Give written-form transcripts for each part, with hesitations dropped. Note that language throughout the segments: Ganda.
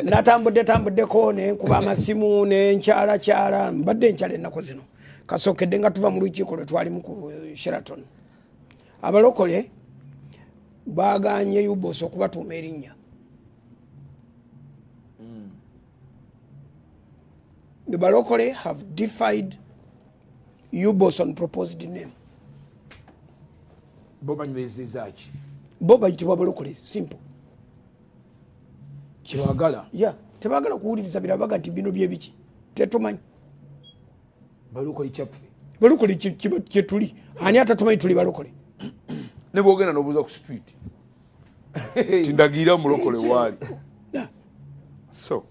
natambuddeko ne nkuba amasimu nenkyalakyala mbadde nkyala ennaku zino kasookedde nga tuva mu lukiiko lwe twalimu ku Sheraton. Abalokole baganye Yubos okubatuuma erinnya. The Balokole have defied Yubos on proposed name. Boba nywezizachi. Boba yitibwa Balokole, simple. Kibagala. Yeah, tebagala kuwuliriza birabaga nti bino bye biki. Tetumanyi. Balokole kyaffe. Balokole kyetuli. Ani atatumanyi tuli Balokole. Ne bwogenda n'obuuza ku street. Tindagira mulokole wali. So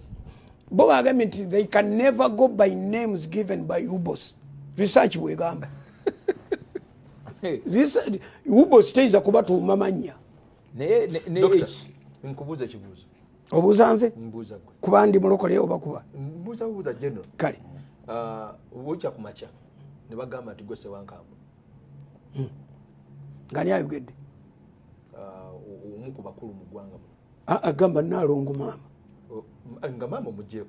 Boba agambye nti they can never go by names given by Yubos. Research bwegamba. Yubos teyinza kubatuuma mannya. Doctor, nkubuuza kibuuzo. Obuuza nze? Mbuuza gwe. Kuba ndi mulokole oba kuba? Mbuuza general. Kale. Wojja ku makya ne bagamba nti gwe Ssewankamba. Ngani ayogedde? Omu ku bakulu mu ggwanga. Agamba Nnaalongo maama. Nga maama mugyeko.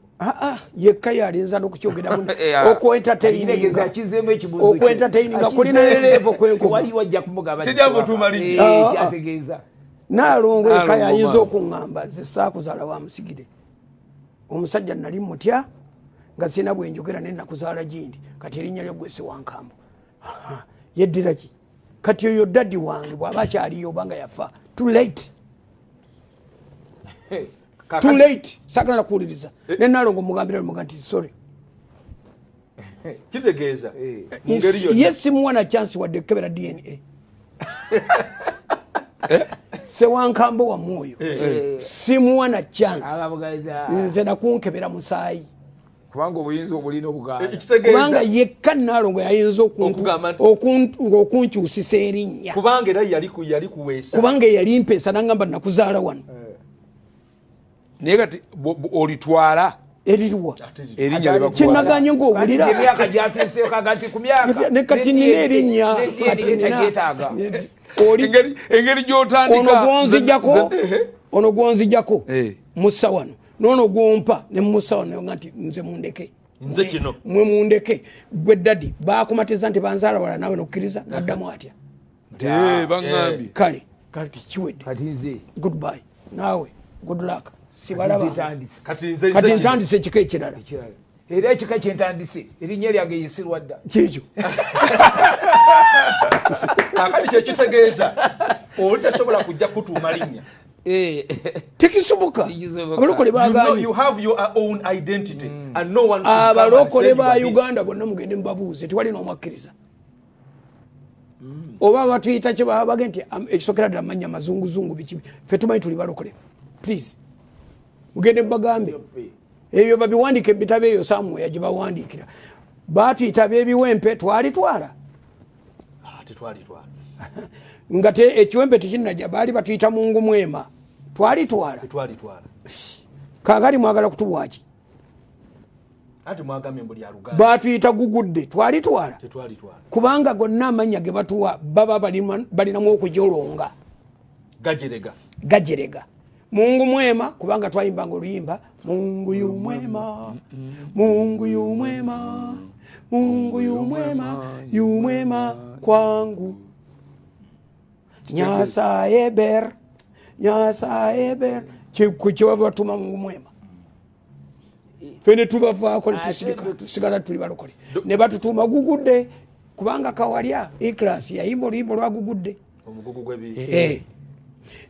Yekka yalinza n'okukyogera okwentertaininga kulina lereevo kwenkuba. Tejja mutumali. Ategeeza. Nnaalongo yekka yayinza okuŋŋamba nze saakuzaala wa musigire. Omusajja nali mutya nga sina bwe njogera n'ennakuzaala gindi kati erinnya lyo gwe Ssewankamba. Yeddira ki? Kati oyo daddi wange bw'aba akyaliyo obanga yafa. Too late. Too late. Sagala kuwuliriza. Ne Nnaalongo mugambira muga nti sorry. Kitegeeza. Yes, simuwa na chance wadde kebera DNA. Ssewankamba wa mwoyo. Simuwa na chance. Nze nakunkebera musaayi. Kubanga obuyinza obulina obuganda. Kubanga yekka Nnaalongo yayinza okunkyusisa erinnya. Kubanga era yali kuweesa. Kubanga yali mpeesa n'angamba nakuzaala wano. Naye kati olitwala eriruwa erinnya lye bakuwa. Kinaganye ng'owulira. Emyaka gyatuuseyo kagati ku myaka. Ne kati nina erinnya. Engeri gy'otandika. Ono gw'onzijjako mussa wano. N'ono gw'ompa ne mussa wano nga nti nze mundeke. Nze kino. Mwe mundeke. Gwe daddi baakumatiza nti banzaala wala naawe n'okkiriza n'addamu atya. Bangambye. Kale kati kiwedde. Kati nze. Goodbye. Naawe good luck. Sibalaba. Kati ntandise ekika ekirala. Era ekika kyentandise erinnya lyange yesirwa dda. Kikyo. Kakati kye kitegeeza oli tasobola kujja kutuuma linnya. Tekisoboka. Abalokole baganye. You have your own identity and no one should abalokole ba Uganda bonna mugende mbabuuze tewali n'omwakkiriza. Oba batuyita kye baba bagenti ekisokera ddala mannya mazunguzungu biki ffe tumanyi tuli balokole. Please. Mugende bagambe. Ebyo babiwandiike mu bitabo eyo Samuel gye bawandiikira. Batuyita b'ebiwempe twalitwala. Tetwalitwala. Nga ekiwempe tekinnajja baali batuyita Mungu Mwema. Twalitwala. Tetwalitwala. Kaakati mwagala kutubwaki? Ati mwagambye mbu lya Luganda. Batuyita Gugudde. Twalitwala. Tetwalitwala. Kubanga gonna amannya ge batuwa baba balinamu okujolonga. Gajerega. Mungu Mwema kubanga twayimbanga oluyimba Mungu yu mwema, Mungu yu mwema, Mungu yu mwema, yu mwema kwangu. Nyasaye ber, kye batuma Mungu Mwema. Fene tubavaako tusigala tuli balokole. Ne batutuma Gugudde kubanga Kawalya Ikhlas yayimba oluyimba lwa Gugudde. Omugugu gw'ebi.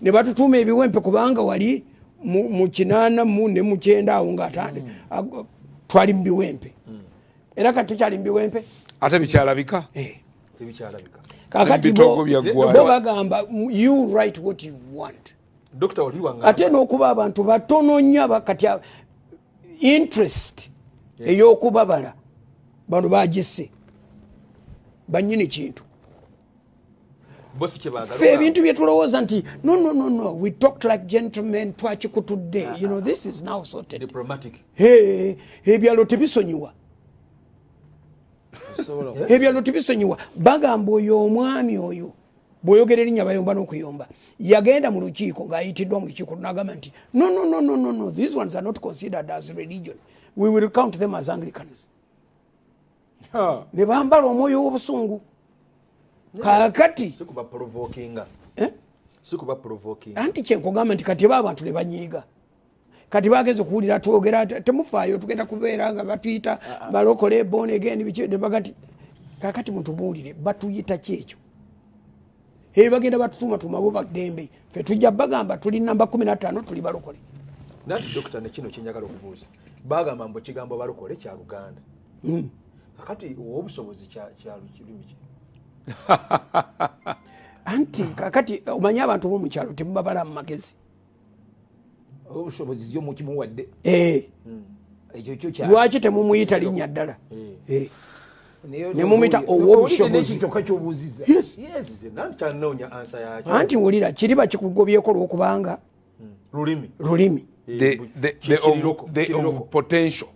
Ne batutuuma ebiwempe kubanga wali mu 8 ne mu 9 awo ng'atande twali mu biwempe. Era kati tukyali mu biwempe. Ate bikyalabika? Tebikyalabika. Kakati bo bagamba you write what you want. Dr. Oliwanga. Ate n'okuba abantu batono nnyo kati interest ey'okubabala bano bagisse bannyini kintu. Fe ebintu bye tulowooza nti no we talked like gentlemen twakikutudde. You know this is now sorted. Diplomatic. Ebyalo tebisonyiwa. Ebyalo tebisonyiwa. Bagamba oyo omwami oyo bw'oyogera erinnya bayomba n'okuyomba yagenda mu lukiiko ng'ayitiddwa mu lukiiko n'agamba nti no these ones are not considered as religion, we will count them as Anglicans. Ne bambala omwoyo w'obusungu kaakati sikuba provoking anti kyenkugamba nti kati abantu ne banyiiga kati bagenze okuwulira twogera temufaayo tugenda kubeera nga batuyita balokole born again bikibaga nti kakati mutubuulire batuyita kyekyo bagenda batutumatuma bo baddembe ffe tujja bagamba tuli namba 15 tuli balokole. Nati dokita nekino kyenjagala okubuuza bagamba mbu ekigambo balokole kya Luganda kakati obusobozi kyalulimi ki anti kakati omanyi abantu b'omukyalo temubabala mu magezi obusobozi yo mukimuwadde ekyo kyo kya lwaki temumuyita linnya ddala ne mumuyita ow'obusobozi nandikyanonya ansa yakyo anti wulira kiriba kikugobyeko lwokubanga lulimi the of potential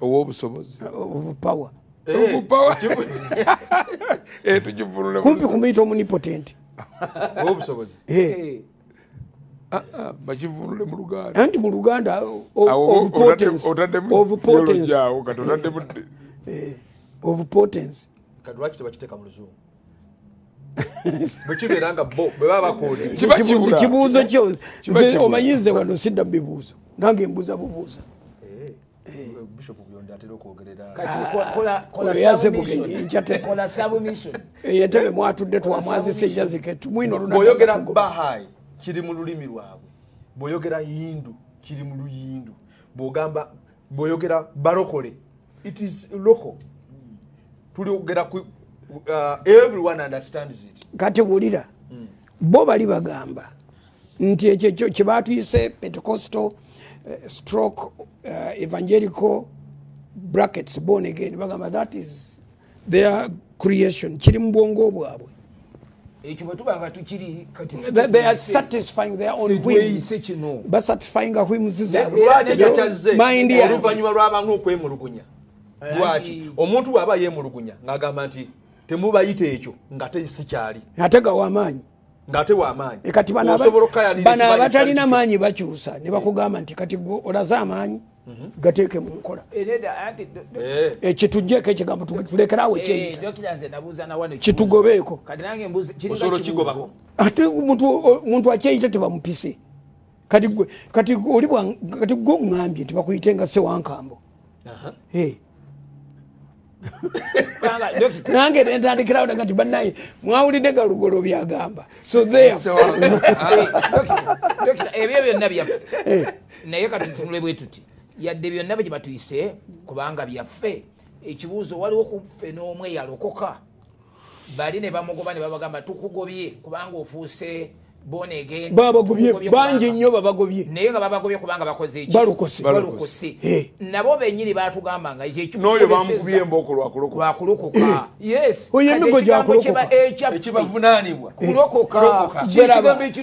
owobusobozi of power kumpi kumuyita omnipotent owobusobozi bakivunule mu Luganda anti mu Luganda of potence kadwaki tebakiteeka mu Luzungu bwekibeeranga bo bwe baba bakoode kibuuzo kyo omanyize wano sidda mu bibuuzo nange mbuuza bubuuza Bishop Byondo atera okwogerera kola submission yetebe mwatudde twamwazisa ejjazike mwino bw'oyogera Bahai kiri mu lulimi lwabwe bw'oyogera Hindu kiri mu Luyindu bw'oyogera Barokole it is local tuliogera ku everyone understands it kati wulira bo bali bagamba nti ekyo kye baatuyise Pentecostal stroke evangelical brackets born again bagamba that is their creation kiri mu bwongo bwabwe ekyo bwe tubanga tukiri kati they are satisfying their own whims but satisfying a whims zaabwe mind ya oluvannyuma lw'abantu okwemulugunya lwaki omuntu bw'aba yeemulugunya ng'agamba nti temubayite ekyo ng'ate si kyali ate gawa amaanyi ng'ate w'amaanyi kati bano abatalina maanyi bakyusa ne bakugamba nti kati olaze amaanyi gateeke mu nkola kitugjeeko ekigambo tulekerawo kyeyita kitugobeeko ate muntu akyeyita tebamupise kati gwe oŋŋambye nti bakuyite nga Ssewankambo nange nentandikirawo naga nti bannaye mwawulidde galugolo byagamba so there ebyo byonna byaffe naye katutunule bwe tuti yadde byonna bye batuyise kubanga byaffe ekibuuzo waliwo kuffe n'omwe yalokoka bali ne bamugoba ne babagamba tukugobye kubanga ofuuse born again babagobye bangi nnyo babagobye naye nga babagobye kubanga bakoze eki balokose nabo bennyini baatugamba nga n'oyo bamukubye emboko lwakulokoka yes oyo emigo gyakulokoka ekibavunaanibwa kulokoka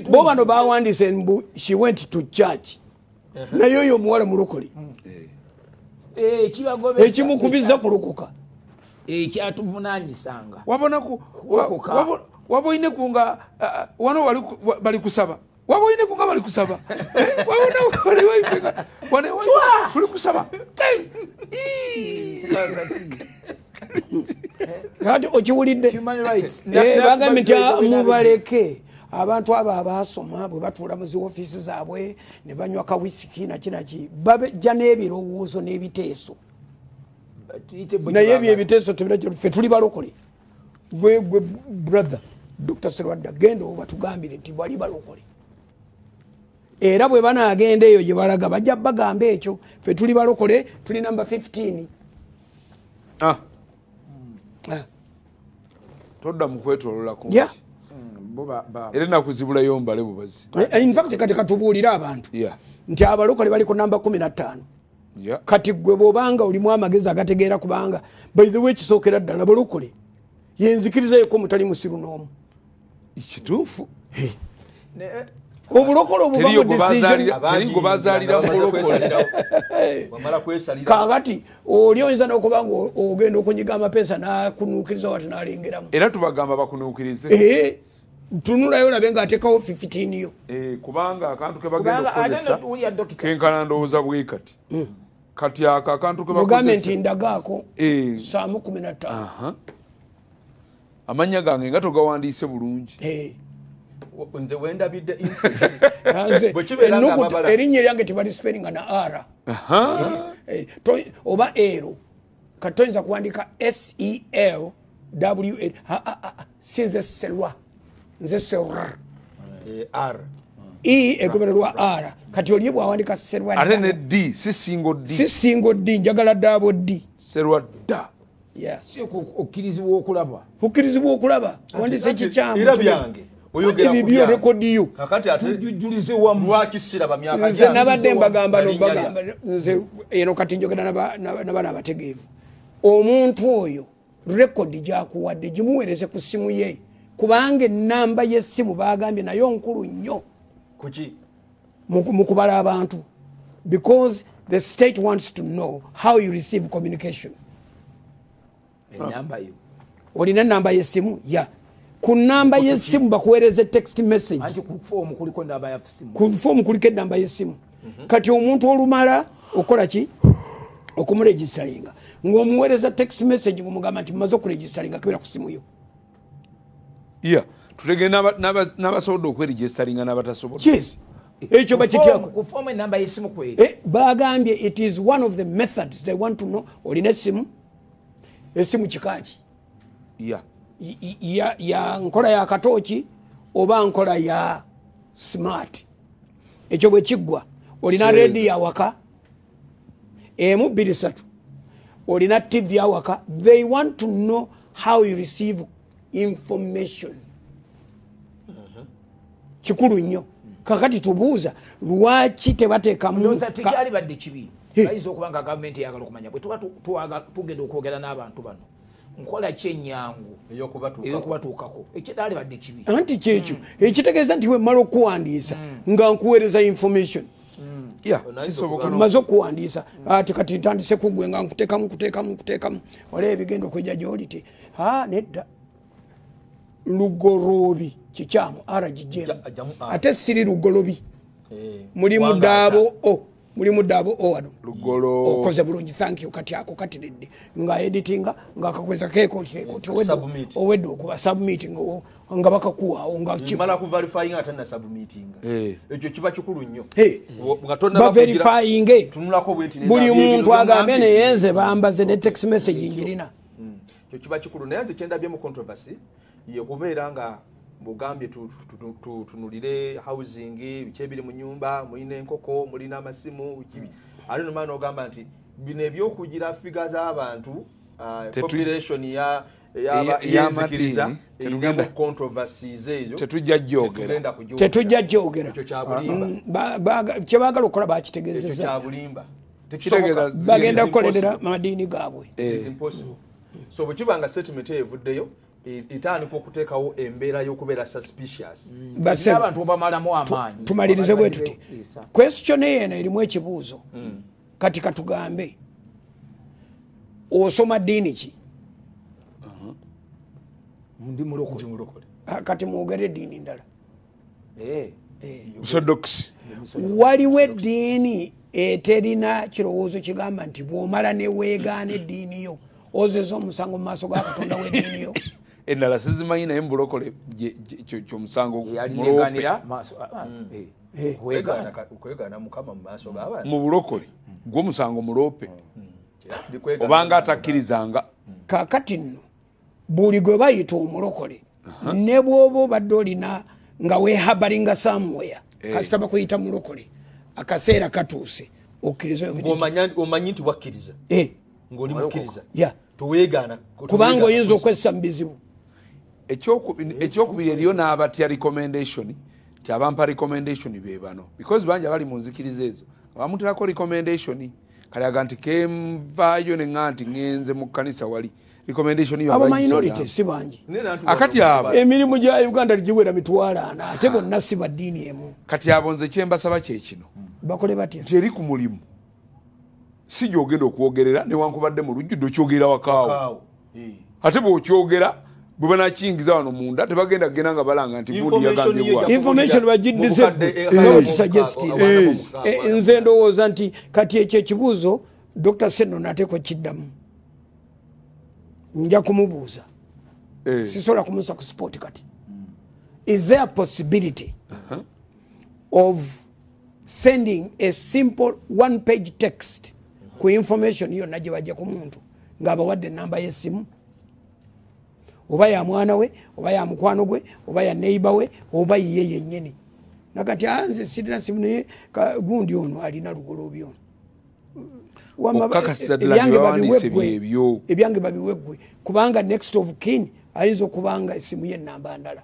bo bano bawandiise mbu she went to church naye oyo omuwala mulokole ekimukubiza kulokoka ekyatuvunaanyisanga waba oyineku nga wano bali kusaba waba oyineku nga bali kusaba wabona bali waifenga tuli kusaba kati okiwulidde bagambye nti mubaleke abantu abo abaasoma bwe batuula mu zi ofiisi zaabwe ne banywa kawisiki nakinaki bajja n'ebirowoozo n'ebiteeso naye ebyo ebiteeso ffe tuli balokole gwe brother Dr. Serwadda genda oba tugambire nti bali balokole era bwe banaagenda eyo gye balaga bajja bagamba ekyo ffe tuli balokole tuli namba 15 todda mu kwetolola ku era nakuzibulayo mbale bubazi in fact kati katubuulira abantu nti abalokole bali ku namba 15 kati gwe bw'obanga olimu amagezi agategeera kubanga by the way kisookera ddala balokole yenzikiriza yeko mutali musiru n'omu kituufu obulokole obuva mu decision teringo bazalira bulokole wamala kwesalira kakati oli oyinza n'okuba nga ogenda okunyiga amapesa n'akunuukiriza wati n'alengeramu era tubagamba bakunuukirize tunulayo olabe ng'ateekawo 15 yo kubanga akantu ke bagenda okukozesa kenkana ndowooza bwe kati kati ako akantu ke mugambe nti ndagaako saamu 15 amanya gange nga togawandiise bulungi nze wendabidde erinnya eryange tebalisiperinga na ara oba ero kati toyinza kuwandika SELWA sinze selwa nze selr egobererwa r kati oli bwawandika selwa ate ne d si singo d njagala ddaabo d selwa dda okkirizibwa okulaba wandise ekikyamu era byange oyogera bibyo rekodi yo kakati ate tujulize wamu lwakisira bamyaka nze nabadde mbagamba nobagamba nze eno kati njogera nabana abategeevu omuntu oyo rekodi gyakuwadde gimuweereze ku ssimu ye kubanga enamba y'essimu bagambye nayo nkulu nnyo kuki mu kubala abantu because the state wants to know how you receive communication. Enamba yo olina namba y'essimu ya ku namba y'essimu bakuweereza text message anti ku form kuliko namba ya ssimu ku form kuliko namba y'essimu kati omuntu olumala okola ki okumuregistaringa ng'omuweereza text message ng'omugamba nti mmaze okuregistaringa kibera ku ssimu yo tutege n'abasobodde okweregistaringa n'abatasobodde ekyo bakityako ku form enamba y'essimu kweri bagambye it is one of the methods they want to know olina essimu kikaki ya nkola ya katooki oba nkola ya smart ekyo bwe kiggwa olina radio awaka emu 2 3 olina TV awaka they want to know how you receive information kikulu nnyo kakati tubuuza lwaki tebateekamu tekyali badde kibi ayinza okubanga gavumenti eyagala okumanya bwe tuba tugenda okwogera n'abantu bano nkola kyenyangu eyokubatuukako ekidaali badde kibi anti kyekyo ekitegeeza nti wemmala okuwandiisa nga nkuweereza information maze okuwandiisa ati kati ntandise kugwe nga nkuteekamu wala ebigenda okwejja gyoliti nedda lugorobi kikyamu aragijemu ate siri lugolobi mulimu ddaabo wano okoze bulungi thank you kati ako katiridde nga editinga nga akakweza kekoti owedde okuba submitting nga bakakuwaawo ngimala kuverifying ate na submitting ekyo kiba kikulu nnyo baverifying buli muntu agambe neyenze bambaze ne text message ngirina ekyo kiba kikulu naye nze kyendabye mu controversy yekubeera nga bugambye tunulire housing biki ebiri mu nyumba mulina enkoko mulina amasimu ali nomana ogamba nti bino ebyokugira figa z'abantu population yenzikiriza erina controversies ezo tetujja jyogera kyebaagala okukola bakitegeezezza kyabulimba bagenda kukolerera madiini gaabwe so bwekibanga statement evuddeyo itandika okuteekawo embeera y'okubeera suspicious abantu bamalamu amaanyi tumalirize bwe tuti question eno erimu ekibuuzo kati katugambe osoma ddiini ki ndi mulokole kati mwogere eddiini ndala orthodox waliwo eddiini eterina kirowoozo kigamba nti bw'omala neweegaana eddiini yo ozeza omusango mu maaso ga katonda w'eddiini yo endala sizimanyi naye mbulokole kyomusango okwegaana mukama mu maaso g'abantu mu bulokole gw'omusango muloope obanga atakkirizanga kakati nno buli gwe bayita omulokole ne bw'oba obadde olina nga weehabalinga somewhere kasita bakuyita mulokole akaseera katuuse okkiriza omanyi nti wakkiriza ng'oli mukkiriza toweegaana kubanga oyinza okwessa mu bizibu ekyokubiri eriyo n'abatya recommendation ti abampa recommendation be bano because bangi abali mu nzikiriza ezo abamutirako recommendation kale aga nti kenvaayo ne ŋŋa nti ŋŋenze mu kkanisa wali recommendation yo abo minority si bangi akati abo emirimu gya Uganda ligiwera mitwala ana ate bonna si baddiini emu kati abo nze kyembasaba kyekino bakole batya teri ku mulimu si gyogenda okwogerera newankubadde mu lujjudde okyogerera wakaawo ate bw'okyogera bwe banakiyingiza wano munda tebagenda kugenda nga balanga nti gundi yagambye information bagiddize suggestive nze ndowooza nti kati ekyo ekibuuzo Dr. Seno nateeko kiddamu nja kumubuuza sisobola kumusa ku sport kati is there a possibility of sending a simple one page text ku information yonna gye bajja ku muntu ng'abawadde enamba y'essimu oba ya mwana we oba ya mukwano gwe oba ya neighbor we oba ye yennyini nakati nze sirina simu naye gundi ono alina lugoloobi ono ebyange babiweggwe kubanga next of kin ayinza okubanga esimu y'ennamba ndala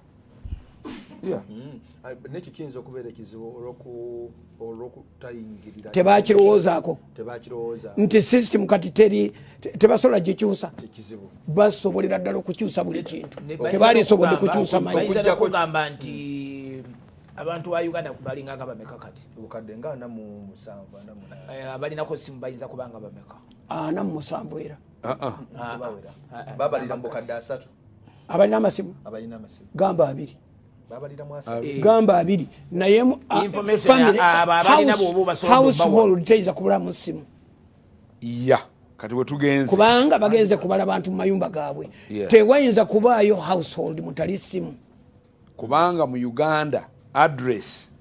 nekyo kiyinza okubeera ekizibu olwokutayingirira tebakirowoozaako nti system kati tebasobola gikyusa basobolera ddala okukyusa buli kintu tebalisobodde kukyusa bayinza kugamba nti abantu ba Uganda balinga nga bameka kati obukadde nga 47 abalinako simu bayinza kubanga bameka 47 era babalira mu bukadde 3 abalina amasimu gamba 2 gamba 2 naye household teyinza kubula mu simu kati wetugenze kubanga bagenze kubala bantu mu mayumba gaabwe tewayinza kubaayo household mutali simu kubanga mu Uganda address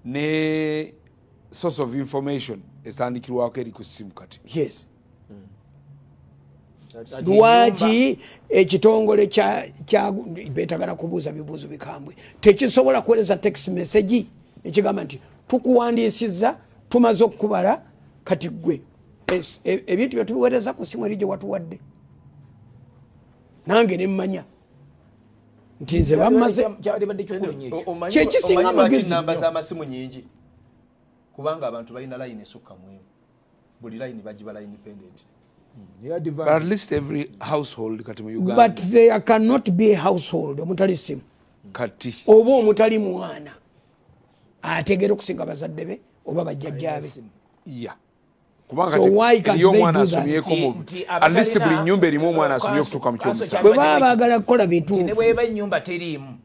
ne source of information esandikirwako eri ku simu kati yes lwaki ekitongole betagala kubuuza bibuuzo bikambwe tekisobola kuweereza text message ekigamba nti tukuwandiisizza tumaze okukubala kati gwe ebintu byetubiweereza ku simu eri gye watuwadde nange nemmanya nti nze bamaze kyekisinga amagezi namba z'amasimu nyingi kubanga abantu balina line esukka mwemu buli line bagiba line independent. But at least every household kati mu Uganda. But there cannot be a household omutali simu kati oba omutali mwana ategera okusinga bazadde be oba bajjajjabe. So why can't they do that? At least buli nyumba erimu omwana asomye okutuuka mu kyomusanvu. Bwe baba baagala kukola bituufu. Ne bweba ennyumba teriimu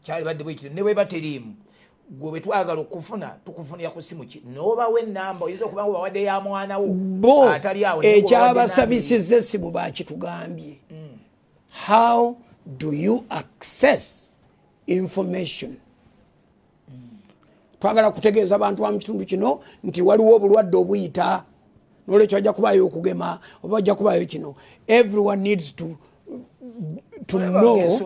kyali badde bwe kityo ne bweba teriimu gwe twagala okufuna tukufunira ku simu ki n'obawo ennamba oyinza okuba nga bawadde ya mwana wo atali awo ekyabasabisiza essimu baakitugambye. How do you access information? Twagala kutegeeza abantu ba mu kitundu kino nti waliwo obulwadde obuyita n'olwekyo ajja kubaayo okugema oba ajja kubaayo kino. Everyone needs to know.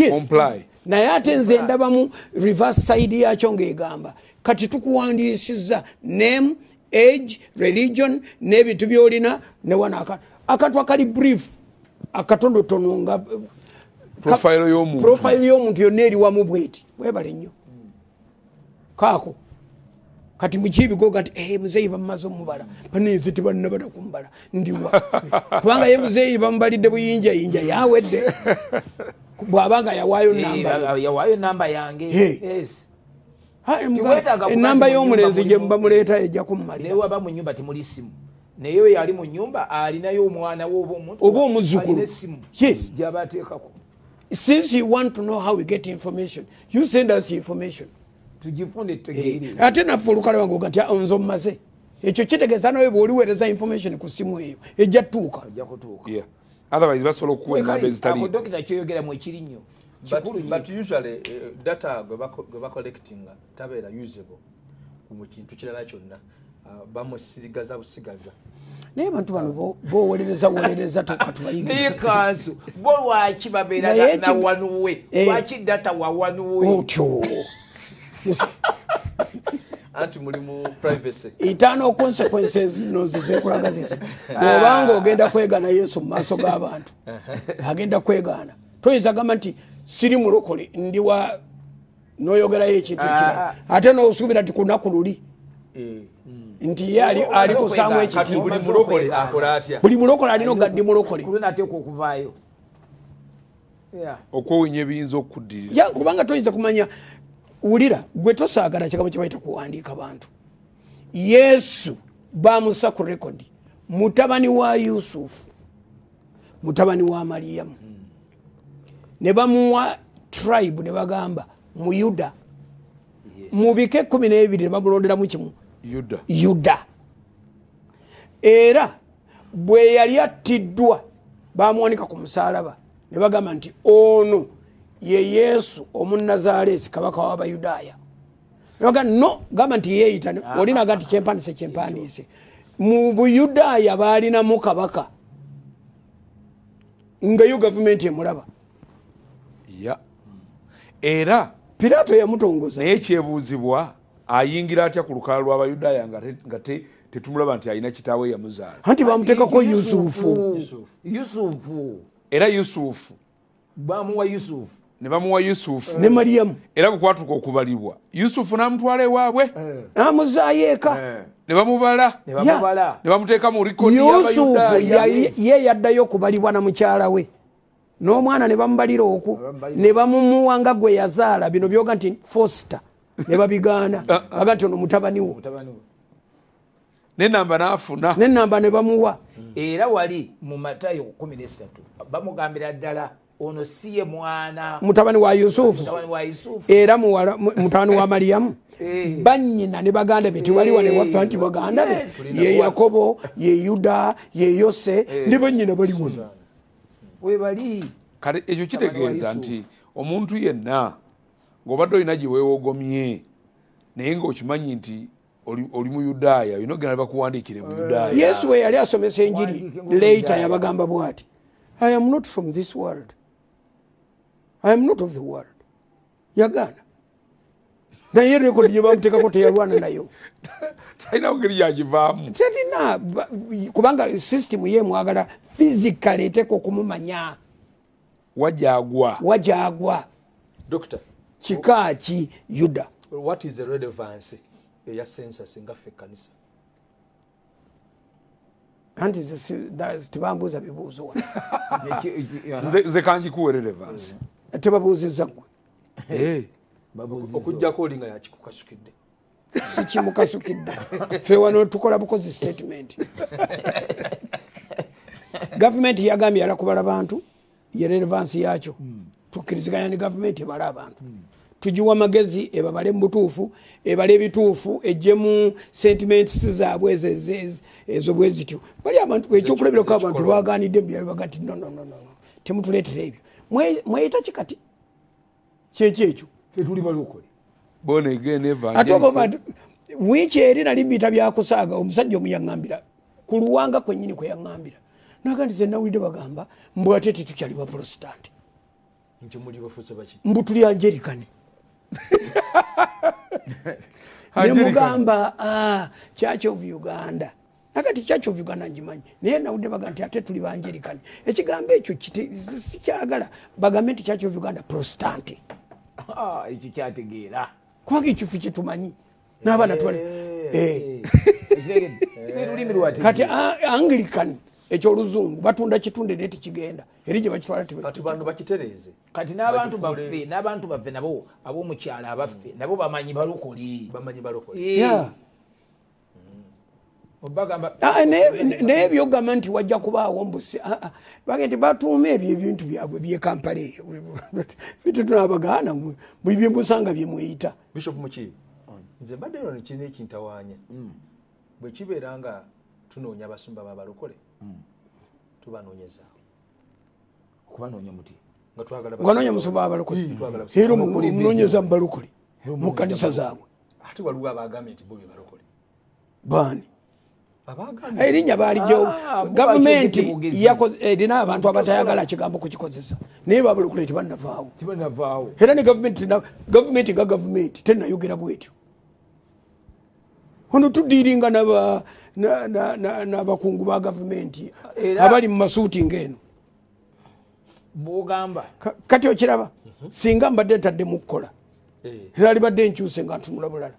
Comply. Naye ate nze ndabamu reverse side yakyo ng'egamba kati tukuwandiisizza name, age, religion n'ebintu by'olina ne wana akantu akali brief akatonotono nga profile y'omuntu yonna eri wamu bweti webale nnyo kaako kati mukibigoga nti muzeeyi bamaze omubala banenze tebannabala kumubala ndiwa kubanga ye muzeeyi bamubalidde buyinjayinja yawedde bw'abanga yawaayo namba yange enamba y'omulenzi gye bamuleeta ejja kumumalira naye waba mu nnyumba temuli simu naye oyo ali mu nnyumba alinayo omwana we oba omuzzukulu gy'aba ateekako. Since you want to know how we get information, you send us information. Tugifunde tutegeere. Ate naffe olukala wange ogati nze omumaze ekyo kitegeeza nawe bw'oliweereza information ku simu eyo ejja tuuka. Otherwise basobola okuwa enamba ezitali. Dokita kyoyogeramu ekiri nnyo. But usually data gwe bacollecting tabeera usable mu kintu kirala kyonna bamusirigaza busigaza. Naye bantu bano bowolereza tukatubayigiriza. Naye kansu bo lwaki babeera na wanuwe lwaki data wa wanuwe otyo anti mulimu privacy internal consequences nozo zekulaga zizo bw'obanga ogenda kwegana Yesu mu maaso g'abantu agenda kwegana toyinza gamba nti siri mulokole ndiwa noyogerayo ekintu ekirala ate n'osuubira nti ku lunaku luli nti ye ali kusaamu kati buli mulokole akola atya buli mulokole alina ogaddi mulokole kulina ateekwa okuvaayo okwewunya ebiyinza okuddirira kubanga toyinza kumanya wulira gwe tosaagala kigambo kye bayita kuwandiika bantu yesu bamussa ku rekodi mutabani wa yusufu mutabani wa mariyamu ne bamuwa tribe ne bagamba mu yuda mu bika 12 ne bamulonderamu kimu yuda era bwe yali attiddwa bamuwanika ku musaalaba ne bagamba nti ono ye yesu omunnazaaleesi kabaka w'abayudaaya no gamba nti yeeyita olinaga nti kyempandiise mu buyudaaya baalinamu kabaka nga yo gavumenti emulaba era piraato yamutongoza naye kyebuuzibwa ayingira atya ku lukalala lw'abayudaaya nga tetumulaba nti alina kitaawe yamuzaala anti bamuteekako yusufu era yusufu bamuwa yusufu ne bamuwa yusufu ne mariyamu era bwe kwatuka okubalibwa yusufu n'amutwala ewaabwe amuzaayo eka ne bamubala ne bamuteeka mu likodi yusufu ye yaddayo okubalibwa na mukyala we n'omwana ne bamubalira okwo ne bamumuwa nga gwe yazaala bino byoga nti foster ne babigaana baga nti ono mutabani wo nenamba n'afuna nenamba ne bamuwa era wali mu Matayo 13 bamugambira ddala ono si ye mwana mutabani wa yusufu era mutabani wa mariyamu bannyina ne baganda be tewaliwa ne waffe nti baganda be ye yakobo ye yuda ye yose ne bannyina bali wonna webali kale ekyo kitegeeza nti omuntu yenna ng'obadde olina gye weewogomye naye ng'okimanyi nti oli mu yudaaya olina ogenda bakuwandiikire mu yudaaya yesu we yali asomesa enjiri later yabagamba bw'ati I am not from this world. I am not of the world. Yagana. Naye rekodi gye bamuteekako teyalwana nayo. Talina ngeri yagivaamu. Talina kubanga system ye mwagala physically eteeka okumumanya. Wajagwa. Doctor. Kika ki Yuda. What is the relevance eya census ngaffe kanisa? Anti tebambuuza bibuuzo wano. Nze kangikuwa relevance. Tebabuuzizza gwe. Okujjako olinga yakikukasukidde. Sikimukasukidde. Ffe wano tukola bukozi statement. Gavumenti yagambye yala kubala bantu ye relevance yakyo. Tukkiriziganya ne gavumenti ebala abantu. Tujiwa magezi ebabale mu butuufu ebale ebituufu ejjemu sentiments zaabwe ezo bwe zityo bali abantu ekyokulabirako abantu baganidde byali bagati no temutuleetera ebyo mweyita kikati kyekyo tuli balokole bona again ate oba wiiki eri nali mbita byakusaaga omusajja omuyaŋŋambira ku luwanga kwennyini kwe yaŋŋambira naga nti nawulidde bagamba mbu ate tetukyali baprotestant mbu tuli angelikani nemugamba Church of Uganda nakati Church of Uganda njimanyi naye nawudde baga nti ate tuli bangerikani ekigambo ekyo sikyagala bagambe nti Church of Uganda Protestant ekyo kyategeera kubanga ekyo ffe kyetumanyi n'abaana tubali kati Anglican ekyoluzungu batunda kitunde naye tekigenda eri gye bakitwala bantu bakitereeze kati n'abantu baffe nabo ab'omukyalo abaffe nabo bamanyi balokole naye byogamba nti wajja kubaawo mbusi bage nti batuuma ebyo ebintu byabwe byekampala eyo bitu tunabagaana buli byemusanga byemweyita Bishop Mukiibi nze mbadde eno nekirina ekintawaanya bwe kibeera nga tunoonya abasumba b'abalokole tubanoonyeza kubanoonya muti nganoonya musumba w'abalokole era omunoonyeza mu balokole mu kanisa zaabwe ate waliwo abagambye nti bo be balokole baani erinnya baalijo gavumenti erina abantu abatayagala kigambo kukikozesa naye babalokole tebannavaawo era ne gavumenti nga gavumenti tenayogera bwetyo ono tudiiringa n'abakungu ba gavumenti abali mu masuuti ng'eno bwogamba kati okiraba singa mbadde ntadde mu kukola era libadde nkyuse nga ntunula bulala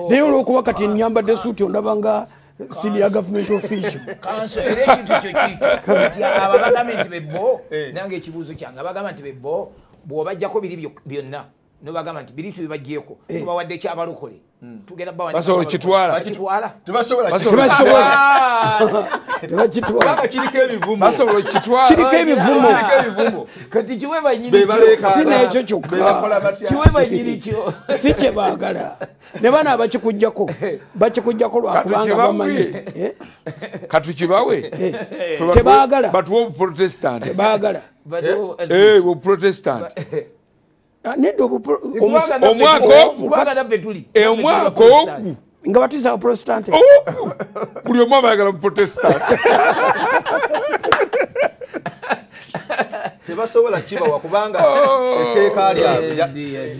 naye olwokuba kati nyambadde suuti ondaba nga senior government official kanso era ekintu kyo kiti abo bagamba nti bebbo nange ekibuuzo kyange abagamba nti bebbo bw'obajjako biri byonna nobagamba nti biri tubibaggyeko tubawadde ekyabalokole tugenda basobola kitwala kiriko ebivumo basobola kitwala kiriko ebivumo kati kiwe banyini si nekyo kyokka kiwe banyini kyo si kye baagala ne bana abakikugjako lwakubanga bamanyi katukibawe tebaagala batuwa obuprotestant tebaagala obuprotestant nedda omwaka ogu nga batiisa abaprotestant buli omu abayagala muprotestant tebasobola kibawa kubanga etteeka lyabwe